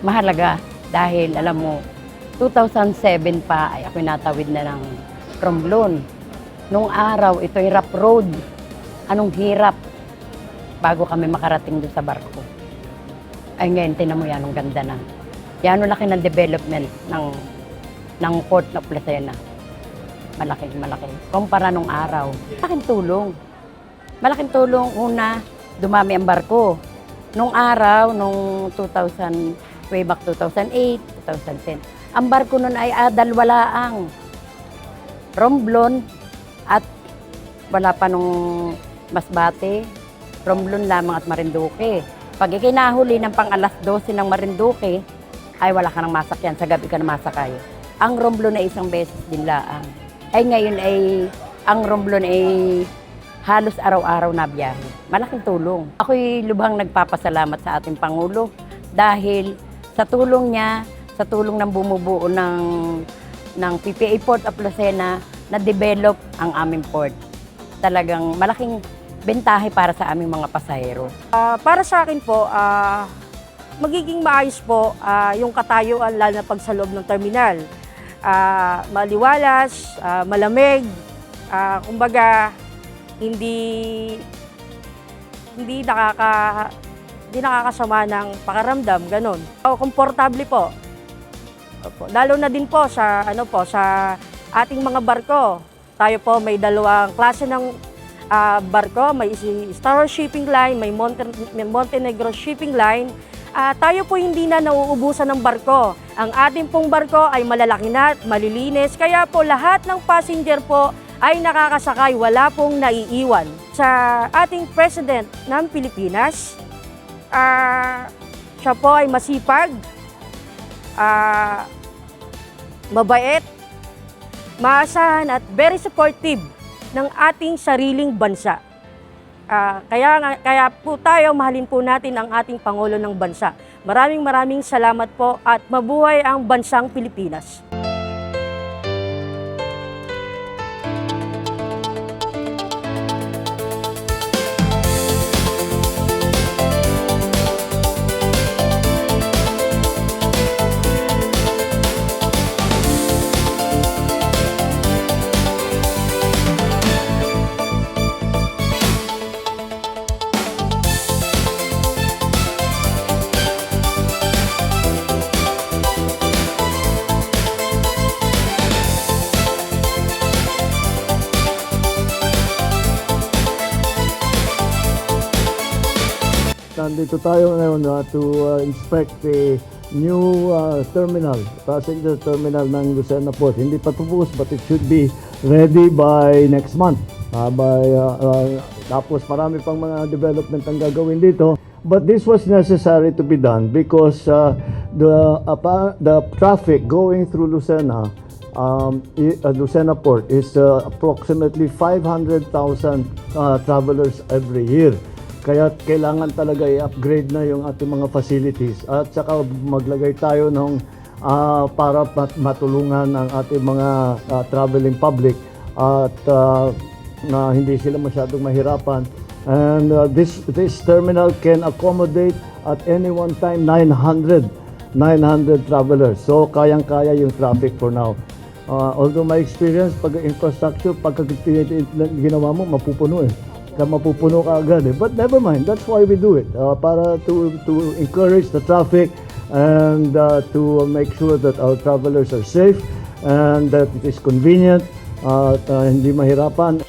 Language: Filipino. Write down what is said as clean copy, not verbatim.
mahalaga dahil alam mo, 2007 pa ay ako natawid na ng Romblon. Nung araw, ito'y rough road. Anong hirap bago kami makarating doon sa barko. Ay ngayon, tinan mo yan, ang ganda na. Yan ang laki ng development ng Port of Lucena. Malaki. Kumpara nung araw, malaking tulong. Malaking tulong, una, dumami ang barko. Nung araw, nung 2000, way back 2008, 2010, ang barko nun ay dalawalaang Romblon at wala pa nung Masbate, Romblon lamang at Marinduque. Pag ikinahuli ng pang alas 12 ng Marinduque, ay wala ka nang masakyan, sa gabi ka na masakay. Ang Romblon ay isang beses din laang. Ay ngayon ay, ang Romblon ay halos araw-araw na biyahe. Malaking tulong. Ako'y lubhang nagpapasalamat sa ating Pangulo dahil sa tulong niya, sa tulong ng bumubuo ng PPA Port of Lucena, na-develop ang aming port. Talagang malaking bentahe para sa aming mga pasahero. Para sa akin po, magiging maayos po yung katayuan lalo na pag sa loob ng terminal. Maliwalas, malamig, kumbaga hindi nakakasama ng pakaramdam, ganun. Komportable po. Lalo na din po sa sa ating mga barko. Tayo po may dalawang klase ng barko, may Star Shipping Line, may Montenegro Shipping Line. Tayo po hindi na nauubusan ng barko. Ang ating pong barko ay malalaki na at malilinis, kaya po lahat ng passenger po ay nakakasakay, wala pong naiiwan. Sa ating President ng Pilipinas, siya po ay masipag, mabait, maasahan at very supportive ng ating sariling bansa. Kaya po tayo, mahalin po natin ang ating Pangulo ng Bansa. Maraming salamat po at mabuhay ang bansang Pilipinas. Nandito tayo ngayon to inspect the new terminal, passenger terminal ng Lucena Port. Hindi pa tapos but it should be ready by next month. Tapos marami pang mga development ang gagawin dito. But this was necessary to be done because the traffic going through Lucena, Lucena Port is approximately 500,000 travelers every year. Kaya kailangan talaga i-upgrade na yung ating mga facilities at saka maglagay tayo ng para matulungan ang ating mga traveling public at na hindi sila masyadong mahirapan. And this terminal can accommodate at any one time 900 travelers. So kayang-kaya yung traffic for now. Although my experience, pag infrastructure, pag ginawa mo, mapupuno mapupuno ka agad But never mind, that's why we do it. Para to encourage the traffic and to make sure that our travelers are safe and that it is convenient at hindi mahirapan.